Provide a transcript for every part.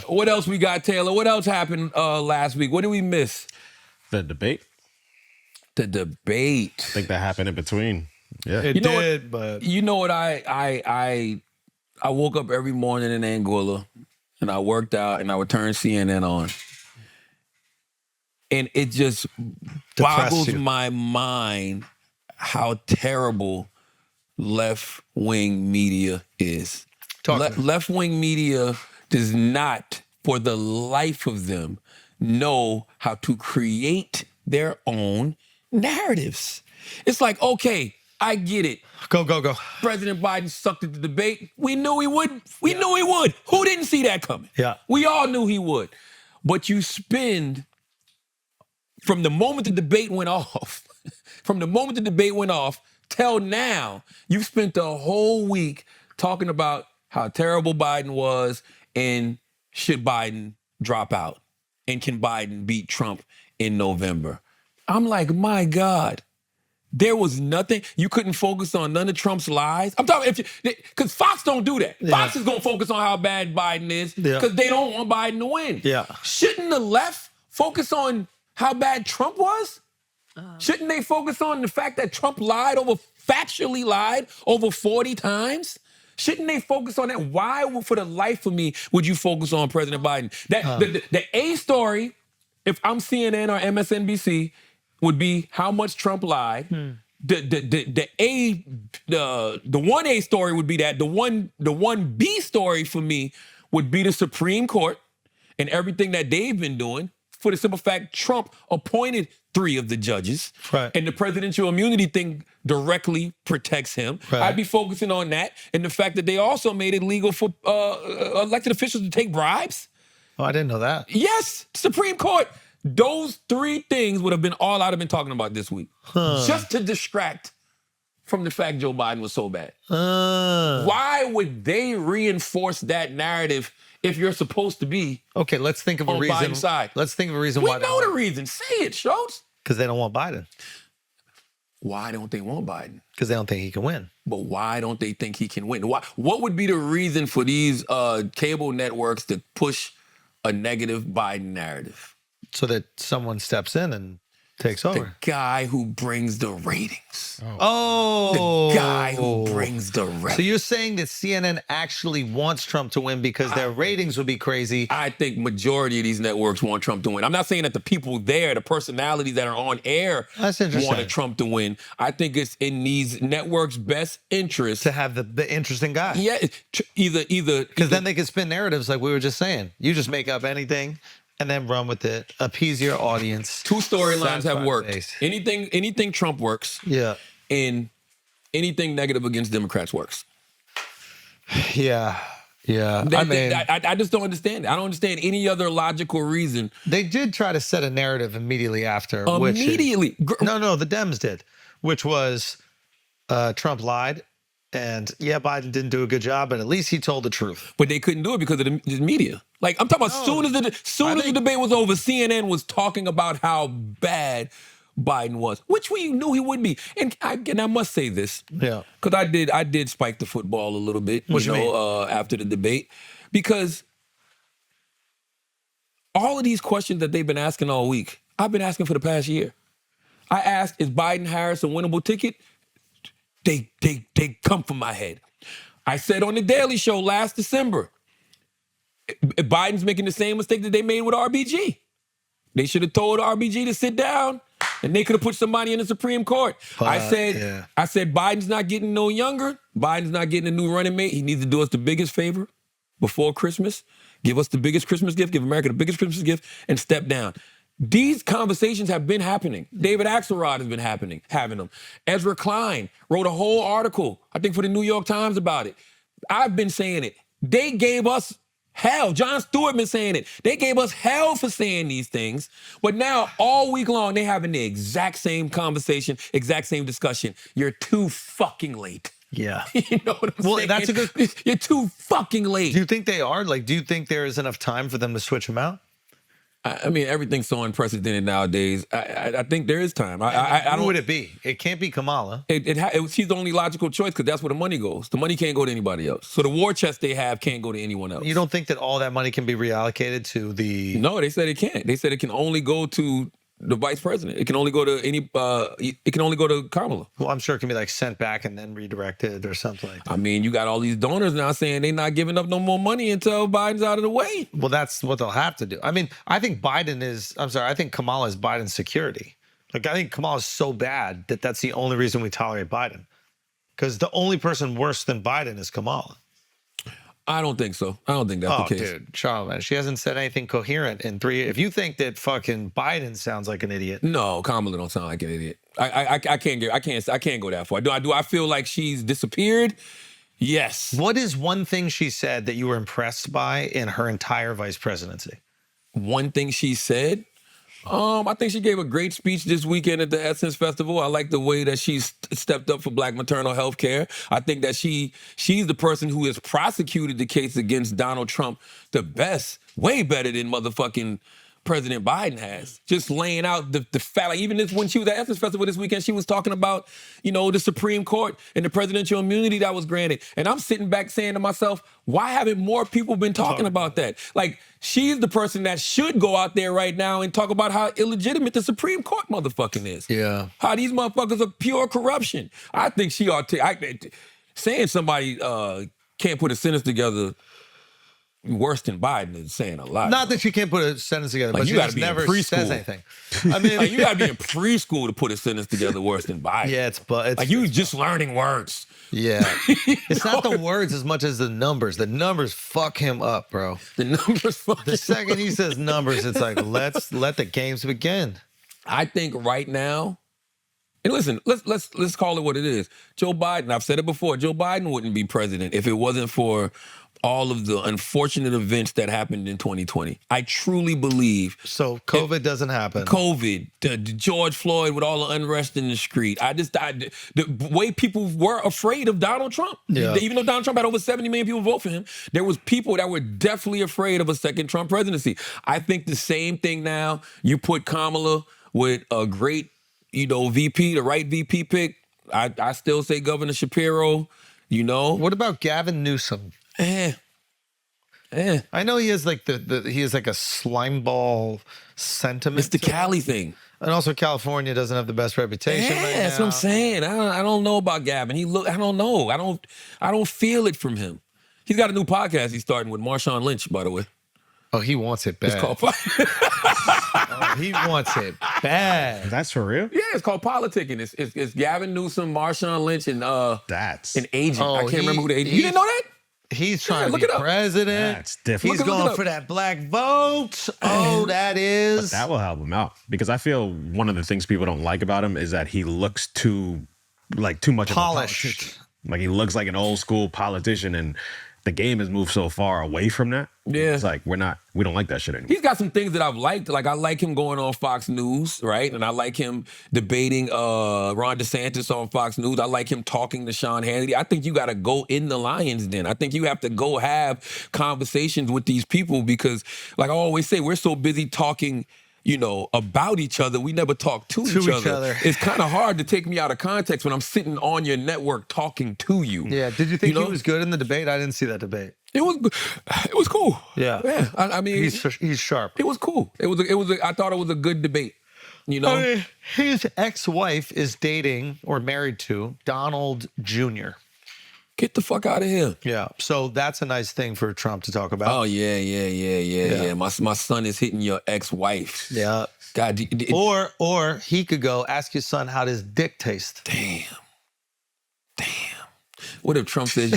What else we got, Taylor? What else happened last week? What did we miss? The debate. The debate. I think that happened in between. Yeah. It did, but you know what? I woke up every morning in Anguilla, and I worked out, and I would turn CNN on, and it just boggles my mind how terrible left-wing media is. Left-wing media does not, for the life of them, know how to create their own narratives. It's like, okay, I get it. Go. President Biden sucked at the debate. We knew he would. We knew he would. Who didn't see that coming? Yeah. We all knew he would. But you spend, from the moment the debate went off, till now, you've spent the whole week talking about how terrible Biden was and should Biden drop out? And can Biden beat Trump in November? I'm like, my God. There was nothing. You couldn't focus on none of Trump's lies. I'm talking, because Fox don't do that. Yeah. Fox is going to focus on how bad Biden is because they don't want Biden to win. Yeah. Shouldn't the left focus on how bad Trump was? Shouldn't they focus on the fact that Trump factually lied over 40 times? Shouldn't they focus on that? Why, for the life of me, would you focus on President Biden? The A story, if I'm CNN or MSNBC, would be how much Trump lied. The 1A story would be that. The 1B story for me would be the Supreme Court and everything that they've been doing, for the simple fact Trump appointed 3 of the judges. Right. And the presidential immunity thing directly protects him. Right. I'd be focusing on that and the fact that they also made it legal for elected officials to take bribes. Oh, I didn't know that. Yes, Supreme Court. Those 3 things would have been all I'd have been talking about this week. Just to distract from the fact Joe Biden was so bad. Why would they reinforce that narrative if you're supposed to be okay? Let's think of a on reason. Biden's side? Let's think of a reason We why. know the reason. Say it, Schulz. Because they don't want Biden. Why don't they want Biden? Because they don't think he can win. But why don't they think he can win? What would be the reason for these cable networks to push a negative Biden narrative? So that someone steps in and takes over. The guy who brings the ratings. Oh. The guy who brings the ratings. So you're saying that CNN actually wants Trump to win because their ratings would be crazy? I think majority of these networks want Trump to win. I'm not saying that the people there, the personalities that are on air, That's interesting. wanted Trump to win. I think it's in these networks' best interest To have the interesting guy. Yeah, either Because then they can spin narratives like we were just saying. You just make up anything and then run with it. Appease your audience. 2 storylines have Satisfy worked. base. Anything Trump works, Yeah. and anything negative against Democrats works. Yeah. I just don't understand it. I don't understand any other logical reason. They did try to set a narrative immediately after. Immediately. No, the Dems did, which was Trump lied. And yeah, Biden didn't do a good job, but at least he told the truth. But they couldn't do it because of the media. Like, I'm talking about soon as the debate was over, CNN was talking about how bad Biden was, which we knew he would be. And I must say this. Yeah. Because I did spike the football a little bit, after the debate. Because all of these questions that they've been asking all week, I've been asking for the past year. I asked, is Biden-Harris a winnable ticket? They come from my head. I said on the Daily Show last December, Biden's making the same mistake that they made with RBG. They should have told RBG to sit down, and they could have put somebody in the Supreme Court. I said Biden's not getting no younger. Biden's not getting a new running mate. He needs to do us the biggest favor before Christmas. Give us the biggest Christmas gift. Give America the biggest Christmas gift, and step down. These conversations have been happening. David Axelrod has been having them. Ezra Klein wrote a whole article, I think for the New York Times about it. I've been saying it. They gave us hell. Jon Stewart been saying it. They gave us hell for saying these things. But now, all week long, they're having the exact same conversation, exact same discussion. You're too fucking late. Yeah. You know what I'm saying? That's a good... You're too fucking late. Do you think they are? Like, do you think there is enough time for them to switch him out? I mean, everything's so unprecedented nowadays. I think there is time. I Who don't. would it be? It can't be Kamala. She's the only logical choice because that's where the money goes. The money can't go to anybody else. So the war chest they have can't go to anyone else. You don't think that all that money can be reallocated to the? No, they said it can't. They said it can only go to the vice president. It can only go to any. It can only go to Kamala. Well, I'm sure it can be like sent back and then redirected or something like that. I mean, you got all these donors now saying they're not giving up no more money until Biden's out of the way. Well, that's what they'll have to do. I mean, I think I think Kamala is Biden's security. Like, I think Kamala is so bad that that's the only reason we tolerate Biden. Because the only person worse than Biden is Kamala. I don't think so. I don't think that's the case. Dude, Charlamagne, she hasn't said anything coherent in 3 years. If you think that fucking Biden sounds like an idiot. No, Kamala don't sound like an idiot. I can't go that far. Do I feel like she's disappeared? Yes. What is one thing she said that you were impressed by in her entire vice presidency? One thing she said? I think she gave a great speech this weekend at the Essence Festival. I like the way that she's stepped up for Black maternal health care. I think that she's the person who has prosecuted the case against Donald Trump the best, way better than motherfucking President Biden has. Just laying out the fact, like even this when she was at Essence Festival this weekend, she was talking about, the Supreme Court and the presidential immunity that was granted. And I'm sitting back saying to myself, why haven't more people been talking about that? Like, she's the person that should go out there right now and talk about how illegitimate the Supreme Court motherfucking is. Yeah. How these motherfuckers are pure corruption. I think she ought to, saying somebody can't put a sentence together worse than Biden is saying a lot. Not that she can't put a sentence together, Like, but you she gotta just be in never preschool. says anything. I mean, Like, you gotta be in preschool to put a sentence together worse than Biden. yeah, it's Like, you just learning words. yeah. It's not the words as much as the numbers. The numbers fuck him up, bro. The numbers fucking. The second he says numbers, it's like, let's let the games begin. I think right now, and listen, let's call it what it is. Joe Biden, I've said it before, Joe Biden wouldn't be president if it wasn't for all of the unfortunate events that happened in 2020. I truly believe. So COVID doesn't happen. COVID, the George Floyd with all the unrest in the street. The way people were afraid of Donald Trump. Yeah. Even though Donald Trump had over 70 million people vote for him, there was people that were definitely afraid of a second Trump presidency. I think the same thing now. You put Kamala with a great, VP, the right VP pick. I still say Governor Shapiro, What about Gavin Newsom? I know he has like he has like a slime ball sentiment. It's the Cali thing. And also California doesn't have the best reputation right now. That's what I'm saying. I don't know about Gavin. I don't know. I don't feel it from him. He's got a new podcast he's starting with Marshawn Lynch, by the way. Oh, he wants it bad. It's called He wants it bad. That's for real? Yeah, it's called Politicking. It's Gavin Newsom, Marshawn Lynch, and That's an agent. Oh, I can't remember who the agent. You he's- didn't know that? He's trying look to it be up. president. That's different. He's Look it going up. for that black vote. Oh, that is. That will help him out because I feel one of the things people don't like about him is that he looks too much of a Polished. politician. Like he looks like an old school politician, and the game has moved so far away from that. Yeah. It's like we don't like that shit anymore. He's got some things that I've liked. Like I like him going on Fox News, right? And I like him debating Ron DeSantis on Fox News. I like him talking to Sean Hannity. I think you got to go in the lion's den. I think you have to go have conversations with these people because, like I always say, we're so busy talking, about each other. We never talk to each other. It's kind of hard to take me out of context when I'm sitting on your network talking to you. Yeah. Did you think he was good in the debate? I didn't see that debate. It was cool. Yeah. Yeah. I mean, He's sharp. it was cool. I thought it was a good debate. I mean, his ex-wife is dating or married to Donald Jr. Get the fuck out of here. Yeah. So that's a nice thing for Trump to talk about. Oh, yeah. My son is hitting your ex-wife. Yeah. God, Or he could go ask your son how his dick tastes. Damn. What if Trump says,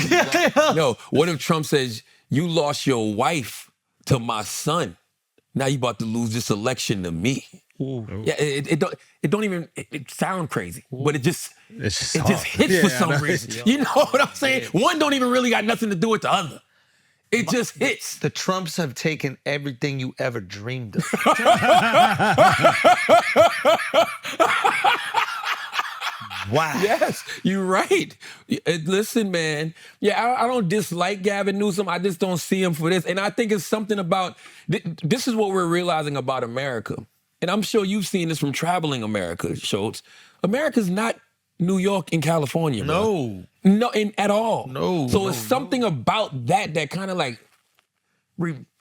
what if Trump says, you lost your wife to my son. Now you about to lose this election to me. Ooh. Yeah, it don't even sound crazy, but it just hits for some reason. You know what I'm saying? One don't even really got nothing to do with the other. It just hits. The Trumps have taken everything you ever dreamed of. Wow. Yes, you're right. Listen, man. Yeah, I don't dislike Gavin Newsom. I just don't see him for this. And I think it's something about, this is what we're realizing about America. And I'm sure you've seen this from traveling America, Schulz. America's not New York and California, bro. No, at all. So it's something about that kind of like,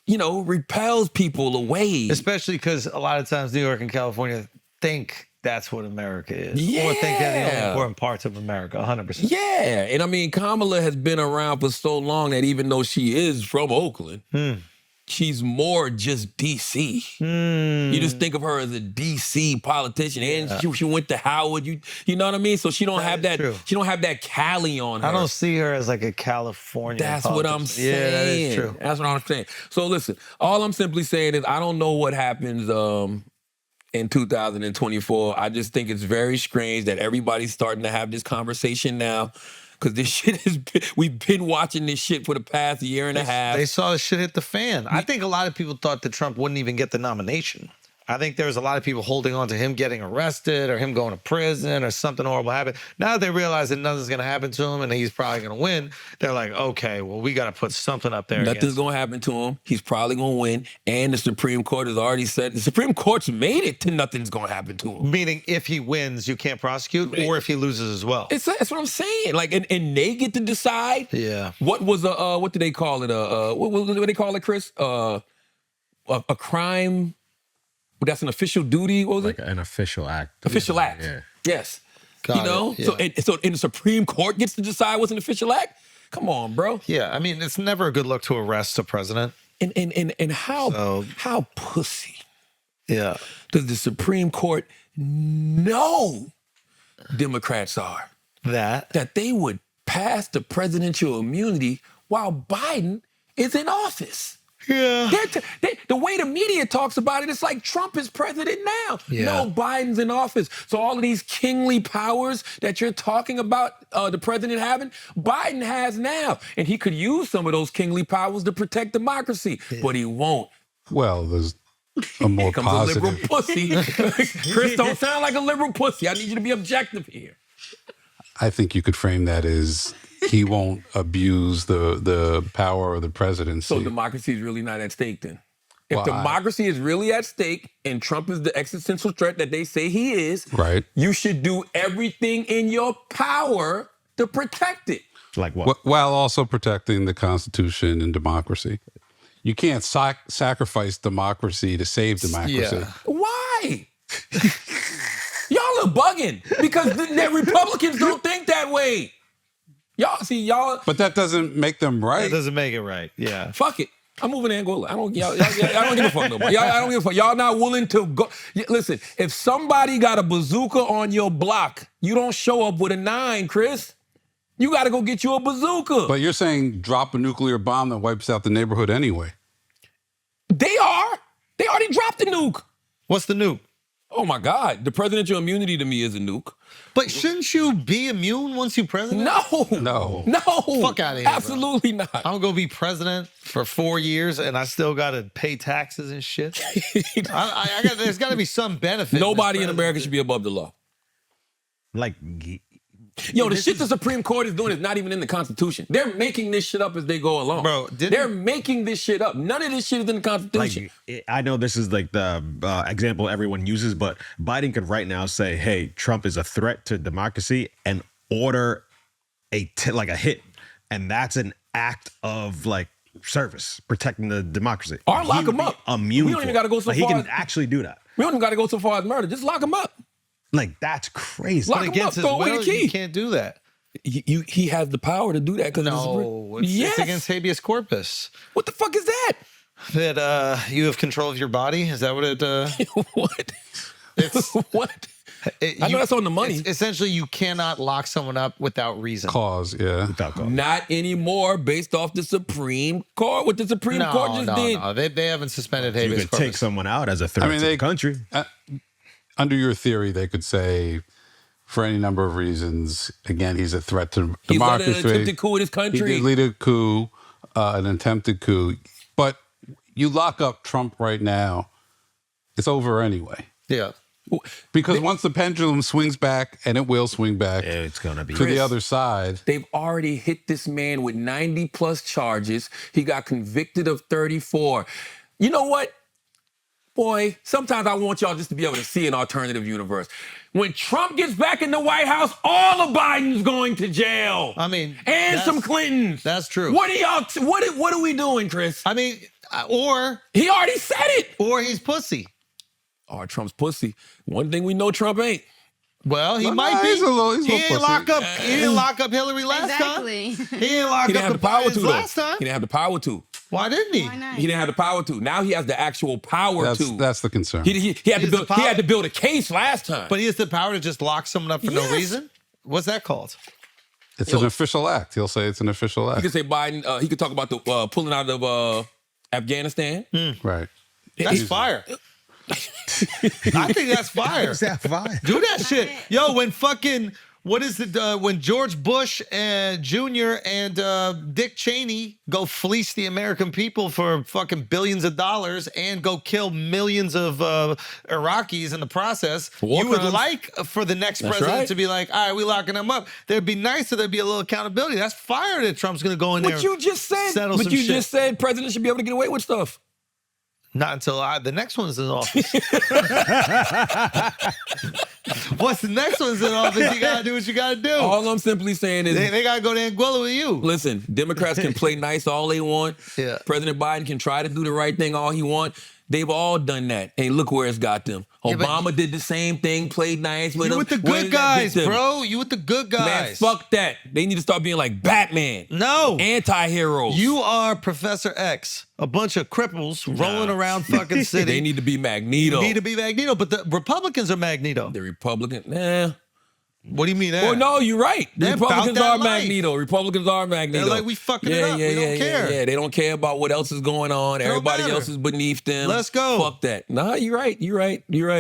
repels people away. Especially because a lot of times New York and California think that's what America is. Yeah. Or think they're the only important parts of America, 100%. Yeah. And I mean, Kamala has been around for so long that even though she is from Oakland, she's more just D.C. You just think of her as a D.C. politician, and she went to Howard. You know what I mean? So she don't have that. True. She don't have that Cali on her. I don't see her as like a California. That's what I'm saying. Yeah, that is true. That's what I'm saying. So listen, all I'm simply saying is I don't know what happens in 2024. I just think it's very strange that everybody's starting to have this conversation now. Because this shit we've been watching this shit for the past year and a half. They saw this shit hit the fan. I think a lot of people thought that Trump wouldn't even get the nomination. I think there was a lot of people holding on to him getting arrested or him going to prison or something horrible happen. Now that they realize that nothing's going to happen to him and he's probably going to win, they're like, okay, well, we got to put something up there. Nothing's going to happen to him. He's probably going to win. And the Supreme Court has already said, the Supreme Court's made it to nothing's going to happen to him. Meaning if he wins, you can't prosecute, or if he loses as well. That's what I'm saying. Like, and they get to decide. Yeah. What was what did they call it? What do they call it, Chris? A crime. That's an official duty. What was Like it? an official act. Official act. Yeah. Yes. Got it, yeah. So the Supreme Court gets to decide what's an official act? Come on, bro. Yeah, I mean, it's never a good look to arrest a president. And how pussy Yeah. does the Supreme Court know Democrats are? That they would pass the presidential immunity while Biden is in office. Yeah. The way the media talks about it, it's like Trump is president now. Yeah. No, Biden's in office. So all of these kingly powers that you're talking about the president having, Biden has now. And he could use some of those kingly powers to protect democracy, but he won't. Well, there's a more Here comes positive. a liberal pussy. Chris, don't sound like a liberal pussy. I need you to be objective here. I think you could frame that as he won't abuse the power of the presidency. So democracy is really not at stake then? If Well, democracy is really at stake and Trump is the existential threat that they say he is, Right. you should do everything in your power to protect it. Like what? While also protecting the Constitution and democracy. You can't sacrifice democracy to save democracy. Yeah. Why? Y'all are bugging because the Republicans don't think that way. Y'all. But that doesn't make them That right. doesn't make it right. Yeah. Fuck it. I'm moving to Angola. I don't give a fuck no more. I don't give a fuck. Y'all not willing to go. Listen, if somebody got a bazooka on your block, you don't show up with a 9, Chris. You got to go get you a bazooka. But you're saying drop a nuclear bomb that wipes out the neighborhood anyway. They are. They already dropped the nuke. What's the nuke? Oh my God. The presidential immunity to me is a nuke. But shouldn't you be immune once you president? No. Fuck outta here, bro. Absolutely not. I'm gonna be president for 4 years and I still gotta pay taxes and shit. There's gotta be some benefit. Nobody in America should be above the law. Like, Yo, the shit the Supreme Court is doing is not even in the Constitution. They're making this shit up as they go along. Bro, they're making this shit up. None of this shit is in the Constitution. like I know this is like the example everyone uses, but Biden could right now say, "Hey, Trump is a threat to democracy," and order a hit, and that's an act of like service, protecting the democracy. Or lock him up. Immune. We don't even gotta go so He far can as- actually do that. We don't even got to go so far as murder. Just lock him up. Like, that's crazy. Lock But him against up, his throw away will, the key. you can't do that. He has the power to do that because No, yes. it's against habeas corpus. What the fuck is that? That you have control of your body. Is that what it? What? It's What? I know that's on the money. Essentially, you cannot lock someone up without reason. Cause, yeah. Without going. Not anymore, based off the Supreme Court. What the Supreme Court just did. No. They haven't suspended You habeas could corpus. take someone out as a threat to the country. Under your theory, they could say, for any number of reasons, again, he's a threat to He led democracy. an attempted coup in his country. He did lead a coup, an attempted coup. But you lock up Trump right now, it's over anyway. Yeah. Because once the pendulum swings back, and it will swing back It's gonna be to the other side. They've already hit this man with 90 plus charges. He got convicted of 34. You know what? Boy, sometimes I want y'all just to be able to see an alternative universe. When Trump gets back in the White House, all of Biden's going to jail. I mean, and some Clintons. That's true. What are y'all? What are we doing, Chris? I mean, or He already said it. or he's pussy. Oh, Trump's pussy. One thing we know Trump ain't. Well, he No, might be. he's a little he pussy. didn't lock up. He didn't lock up Hillary last Exactly. time. He didn't lock He didn't up have the the power Bidens to, though. last time. He didn't have the power to. Why didn't he? Why not? He didn't have the power to. Now he has the actual power to. That's the concern. He had He to has build. the He power- had to build a case last time. But he has the power to just lock someone up for no Yes. reason. What's that called? It's an official act. He'll say it's an official he act. could say Biden. He could talk about the pulling out of Afghanistan. Right. That's fire. I think that's fire. Is that fine? Do that shit. Yo, when fucking, what is it, when George Bush and Jr. and Dick Cheney go fleece the American people for fucking billions of dollars and go kill millions of Iraqis in the process, War you would crimes. like for the next That's president right. to be like, all right, we locking them up. There'd be nice so there'd be a little accountability. That's fire that Trump's going to go in there. But you just said. settle But some you shit. just said presidents should be able to get away with stuff. Not until the next one's in office. Once the next one's in office, you gotta do what you gotta do. All I'm simply saying is, They gotta go to Anguilla with you. listen, Democrats can play nice all they want. Yeah. President Biden can try to do the right thing all he want. They've all done that. And look where it's got them. Yeah, but Obama did the same thing, played nice with You them. with the Where good did that guys, get them? bro. You with the good Man, guys. fuck that. They need to start being like Batman. No. Anti-heroes. You are Professor X, a bunch of cripples rolling around fucking city. They need to be Magneto. Need to be Magneto, but the Republicans are Magneto. The Republican. Nah. What do you mean that? Well, no, you're right. The They're Republicans about are that life. Magneto. Republicans are Magneto. They're like, we fucking it up. We don't care. Yeah, they don't care about what else is going on. Don't Everybody matter. else is beneath them. Let's go. Fuck that. Nah, you're right. You're right. You're right.